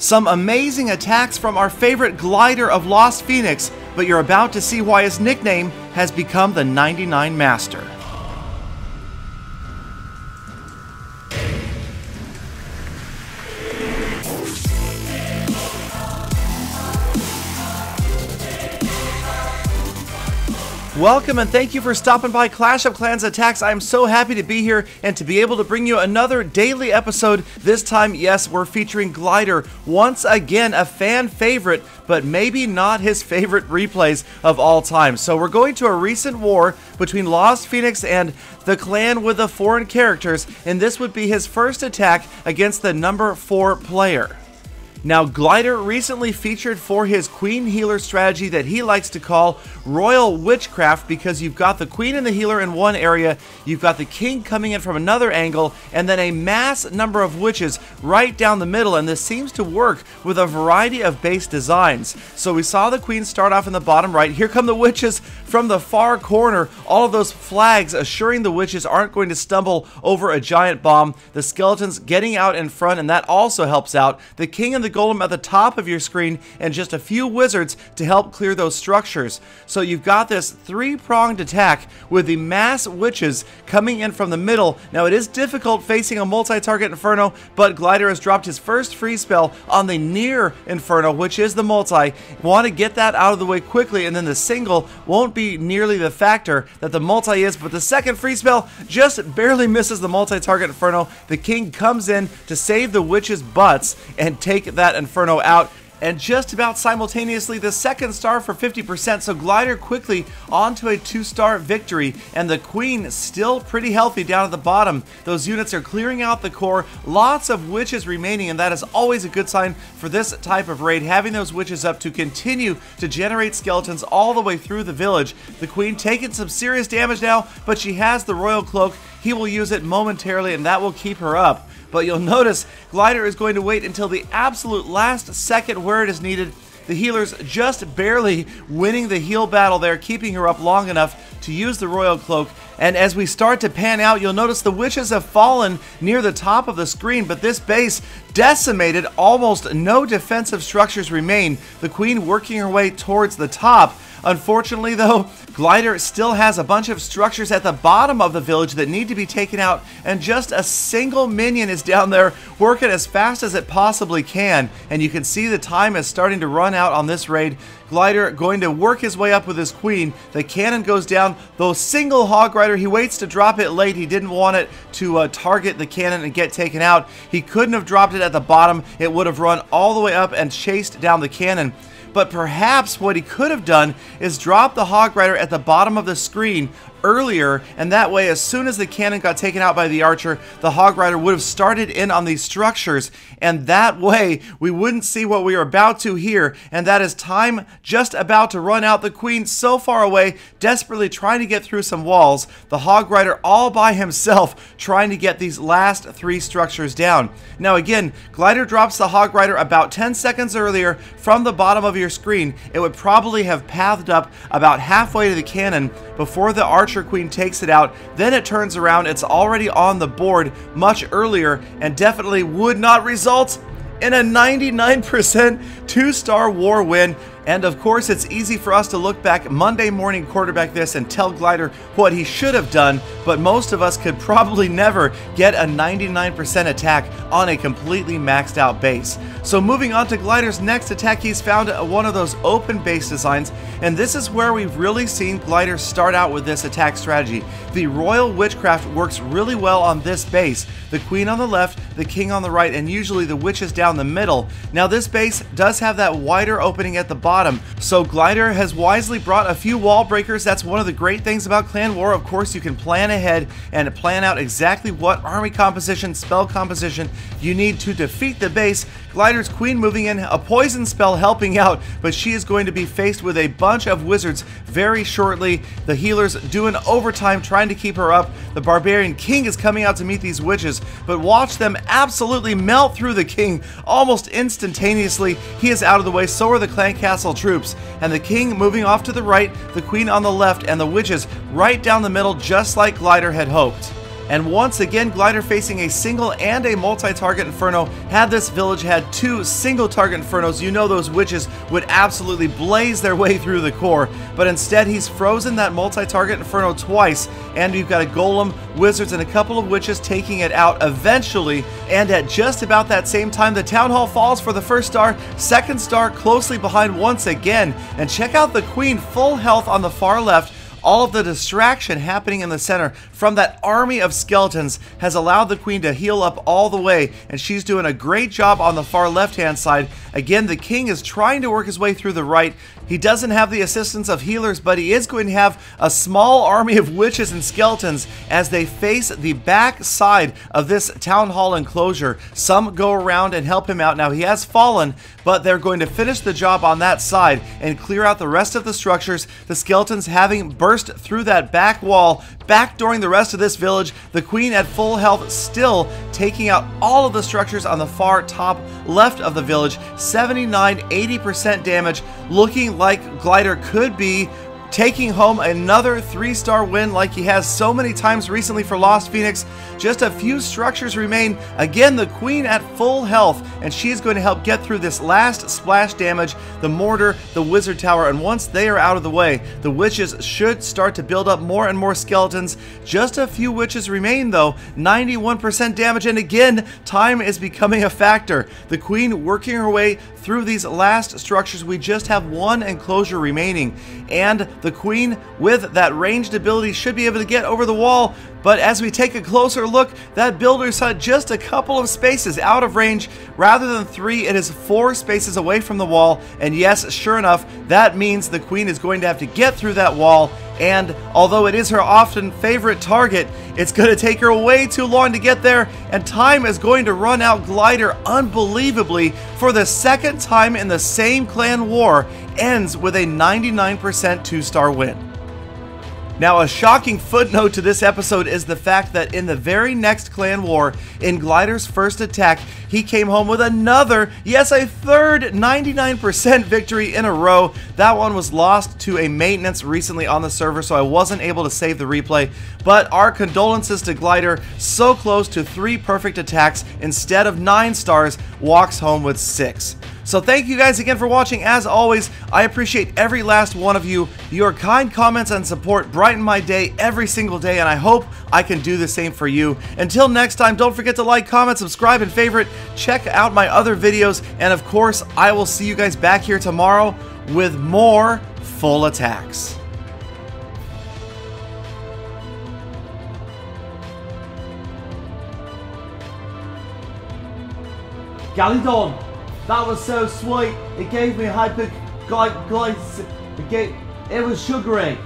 Some amazing attacks from our favorite glider of Lost Phoenix, but you're about to see why his nickname has become the 99 Master. Welcome and thank you for stopping by Clash of Clans Attacks. I'm so happy to be here and to be able to bring you another daily episode. This time, yes, we're featuring Glider. Once again, a fan favorite, but maybe not his favorite replays of all time. So we're going to a recent war between Lost Phoenix and the clan with the foreign characters, and this would be his first attack against the number 4 player. Now, Glider recently featured for his Queen Healer strategy that he likes to call Royal Witchcraft, because you've got the Queen and the Healer in one area, you've got the King coming in from another angle, and then a mass number of witches right down the middle, and this seems to work with a variety of base designs. So we saw the Queen start off in the bottom right. Here come the witches from the far corner, all of those flags assuring the witches aren't going to stumble over a giant bomb. The skeletons getting out in front, and that also helps out. The King and the Golem at the top of your screen, and just a few wizards to help clear those structures. So you've got this three-pronged attack with the mass witches coming in from the middle. Now it is difficult facing a multi-target Inferno, but Glider has dropped his first free spell on the near Inferno, which is the multi. Want to get that out of the way quickly, and then the single won't be nearly the factor that the multi is, but the second free spell just barely misses the multi-target Inferno. The King comes in to save the witches' butts and take that Inferno out, and just about simultaneously the second star for 50%, so Glider quickly onto a 2-star victory, and the Queen still pretty healthy down at the bottom. Those units are clearing out the core, lots of witches remaining, and that is always a good sign for this type of raid, having those witches up to continue to generate skeletons all the way through the village. The Queen taking some serious damage now, but she has the Royal Cloak. He will use it momentarily, and that will keep her up. But you'll notice Glider is going to wait until the absolute last second where it is needed. The healers just barely winning the heal battle there, keeping her up long enough to use the Royal Cloak. And as we start to pan out, you'll notice the witches have fallen near the top of the screen, but this base decimated, almost no defensive structures remain. The Queen working her way towards the top. Unfortunately though, Glider still has a bunch of structures at the bottom of the village that need to be taken out, and just a single minion is down there working as fast as it possibly can. And you can see the time is starting to run out on this raid. Glider going to work his way up with his Queen. The cannon goes down, though single Hog Rider, he waits to drop it late. He didn't want it to target the cannon and get taken out. He couldn't have dropped it at the bottom. It would have run all the way up and chased down the cannon. But perhaps what he could have done is drop the Hog Rider at the bottom of the screen earlier, and that way as soon as the cannon got taken out by the archer, the Hog Rider would have started in on these structures, and that way we wouldn't see what we are about to here, and that is time just about to run out. The Queen so far away, desperately trying to get through some walls. The Hog Rider all by himself trying to get these last 3 structures down. Now again, Glider drops the Hog Rider about 10 seconds earlier from the bottom of your screen. It would probably have pathed up about halfway to the cannon before the Archer Queen takes it out. Then it turns around, it's already on the board much earlier, and definitely would not result in a 99% 2-star war win. And of course, it's easy for us to look back Monday morning quarterback this and tell Glider what he should have done, but most of us could probably never get a 99% attack on a completely maxed out base. So moving on to Glider's next attack, he's found one of those open base designs, and this is where we've really seen Glider start out with this attack strategy. The Royal Witchcraft works really well on this base. The Queen on the left, the King on the right, and usually the witches down the middle. Now this base does have that wider opening at the bottom, so Glider has wisely brought a few wall breakers. That's one of the great things about Clan War. Of course, you can plan ahead and plan out exactly what army composition, spell composition you need to defeat the base. Glider's Queen moving in, a poison spell helping out, but she is going to be faced with a bunch of wizards very shortly. The healers doing overtime trying to keep her up. The Barbarian King is coming out to meet these witches, but watch them absolutely melt through the King almost instantaneously. He is out of the way, so are the Clan Castle troops, and the King moving off to the right, the Queen on the left, and the witches right down the middle, just like Glider had hoped. And once again, Glider facing a single and a multi-target Inferno. Had this village had 2 single-target Infernos, you know those witches would absolutely blaze their way through the core. But instead, he's frozen that multi-target Inferno twice, and we've got a Golem, Wizards, and a couple of witches taking it out eventually. And at just about that same time, the Town Hall falls for the first star, second star closely behind once again. And check out the Queen, full health on the far left. All of the distraction happening in the center from that army of skeletons has allowed the Queen to heal up all the way, and she's doing a great job on the far left-hand side. Again, the King is trying to work his way through the right. He doesn't have the assistance of healers, but he is going to have a small army of witches and skeletons as they face the back side of this Town Hall enclosure. Some go around and help him out. Now, he has fallen, but they're going to finish the job on that side and clear out the rest of the structures. The skeletons having burst through that back wall, backdooring the rest of this village. The Queen at full health, still taking out all of the structures on the far top left of the village. 79-80% damage, looking like Glider could be taking home another 3-star win like he has so many times recently for Lost Phoenix. Just a few structures remain. Again, the Queen at full health, and she's going to help get through this last splash damage, the mortar, the wizard tower, and once they are out of the way, the witches should start to build up more and more skeletons. Just a few witches remain though, 91% damage, and again, time is becoming a factor. The Queen working her way through these last structures. We just have one enclosure remaining, and the Queen with that ranged ability should be able to get over the wall. But as we take a closer look, that builder's hut just a couple of spaces out of range. Rather than 3, it is 4 spaces away from the wall. And yes, sure enough, that means the Queen is going to have to get through that wall. And although it is her often favorite target, it's going to take her way too long to get there, and time is going to run out. Glider, unbelievably, for the second time in the same clan war, ends with a 99% 2-star win. Now, a shocking footnote to this episode is the fact that in the very next clan war, in Glider's first attack, he came home with another, yes, a third 99% victory in a row. That one was lost to a maintenance recently on the server, so I wasn't able to save the replay. But our condolences to Glider, so close to 3 perfect attacks instead of 9 stars, walks home with 6. So thank you guys again for watching. As always, I appreciate every last one of you. Your kind comments and support brighten my day every single day, and I hope I can do the same for you. Until next time, don't forget to like, comment, subscribe, and favorite. Check out my other videos, and of course, I will see you guys back here tomorrow with more full attacks. Galadon! That was so sweet. It gave me hyper it was sugary.